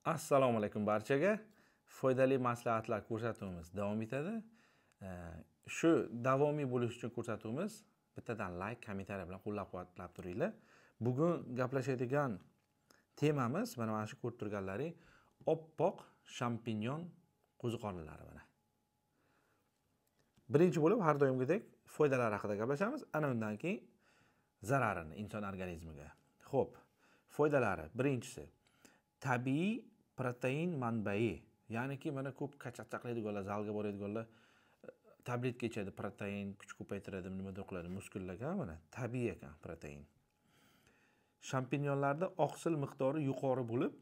Assalomu alaykum barchaga. Foydali maslahatlar ko'rsatuvimiz davom etadi. Shu davomiy bo'lish uchun ko'rsatuvimiz bittadan like, kommentariy bilan qo'llab-quvvatlab turinglar. Bugun gaplashadigan temamiz mana shu ko'rib turganlaring oppoq shampinyon qo'ziqorinlari mana. Birinchi bo'lib har doimgidek foydalar haqida gaplashamiz, ana undan keyin zararini inson organizmiga. Xo'p, foydalari birinchisi tabiiy protein manbai, ya'niki mana ko'p qachaqchaqlaydiganlar, zalga boradiganlar tabletka ichadi, protein kuch ko'paytiradi, nimadir qiladi, muskullarga mana tabiiy ekan protein. Shampinyonlarda oqsil miqdori yuqori bo'lib,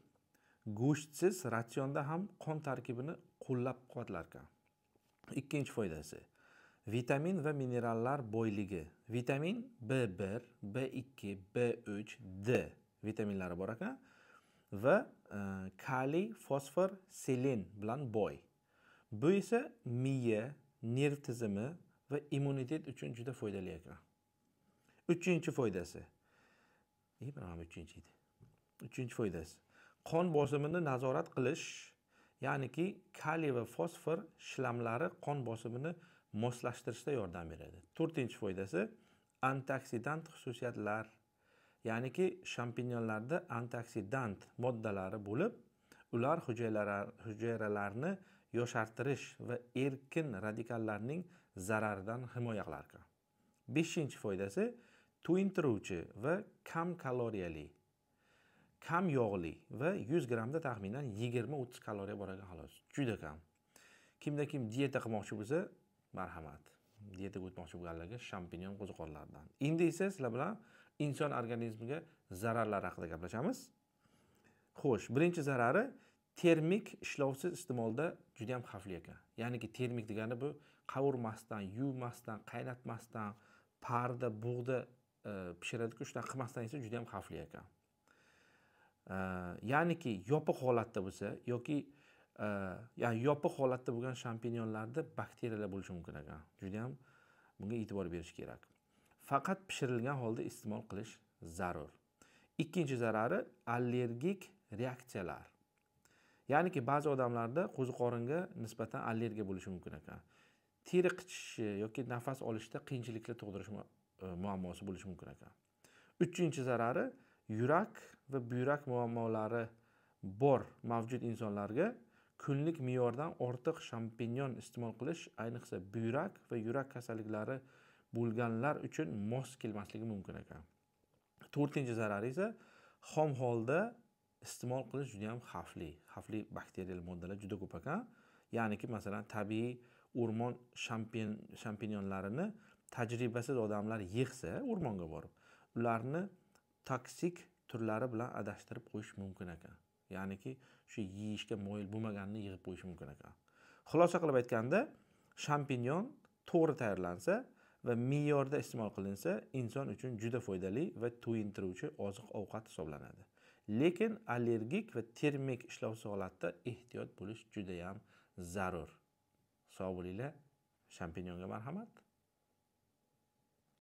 go'shtsiz ratsionda ham qon tarkibini qo'llab-quvvatlar ekan. Ikkinchi foydasi vitamin va minerallar boyligi. Vitamin B1, B2, B3, D vitaminlari bor ekan va kaliy, fosfor, selen bilan boy. Bu esa miya, nerv tizimi va immunitet uchun juda foydali ekan. Uchinchi foydasi. Uchinchi foydasi. Qon bosimini nazorat qilish, ya'niki kaliy va fosfor shlamlari qon bosimini moslashtirishda yordam beradi. To'rtinchi foydasi antioksidant xususiyatlar. Ya'niki shampinyonlarda antioksidant moddalari bo'lib, ular hujayralarni yoshartirish va erkin radikallarning zararidan himoya qilar ekan. Beshinchi foydasi to'yintiruvchi va kam kaloriyali, kam yog'li va 100 gramda taxminan 20-30 kaloriya bor ekan xolos. Juda kam. Kimda kim dieta qilmoqchi bo'lsa, marhamat. Dietaga o'tmoqchi bo'lganlarga shampinyon qo'ziqorinlaridan. Endi esa sizlar bilan inson organizmiga zararlar haqida gaplashamiz. Xo'sh, birinchi zarari termik ishlovsiz iste'molda juda ham xavfli ekan. Ya'niki termik degani bu qovurmasdan, yuvmasdan, qaynatmasdan, parda, bug'da pishiradiku, shunaqa qilmasdan esa juda ham xavfli ekan. Ya'niki yopiq holatda bo'lsa yoki yopiq holatda bo'lgan shampinyonlarda bakteriyalar bo'lishi mumkin ekan. Juda ham bunga e'tibor berish kerak. Faqat pishirilgan holda iste'mol qilish zarur. Ikkinchi zarari allergik reaksiyalar. Ya'niki ba'zi odamlarda qo'ziqoringa nisbatan allergiya bo'lishi mumkin ekan. Teri qichishi yoki nafas olishda qiyinchiliklar tug'dirish muammosi bo'lishi mumkin ekan. Uchinchi zarari yurak va buyrak muammolari bor mavjud insonlarga kunlik me'yordan ortiq shampinyon iste'mol qilish, ayniqsa buyrak va yurak kasalliklari bo'lganlar uchun mos kelmasligi mumkin ekan. To'rtinchi zarari esa xom holda iste'mol qilish juda ham xavfli. Xavfli bakteriyal moddalar juda ko'p ekan. Ya'niki masalan tabiiy o'rmon shampinyonlarini tajribasiz odamlar yig'sa o'rmonga borib, ularni toksik turlari bilan adashtirib qo'yish mumkin ekan. Ya'niki shu yeyishga moyil bo'lmaganini yig'ib qo'yish mumkin ekan. Xulosa qilib aytganda, shampinyon to'g'ri tayyorlansa va me'yorda iste'mol qilinsa, inson uchun juda foydali va to'yintiruvchi oziq-ovqat hisoblanadi. Lekin allergik va termik ishlovsiz holatda ehtiyot bo'lish juda ham zarur. Sog' bo'linglar, shampinyonga marhamat.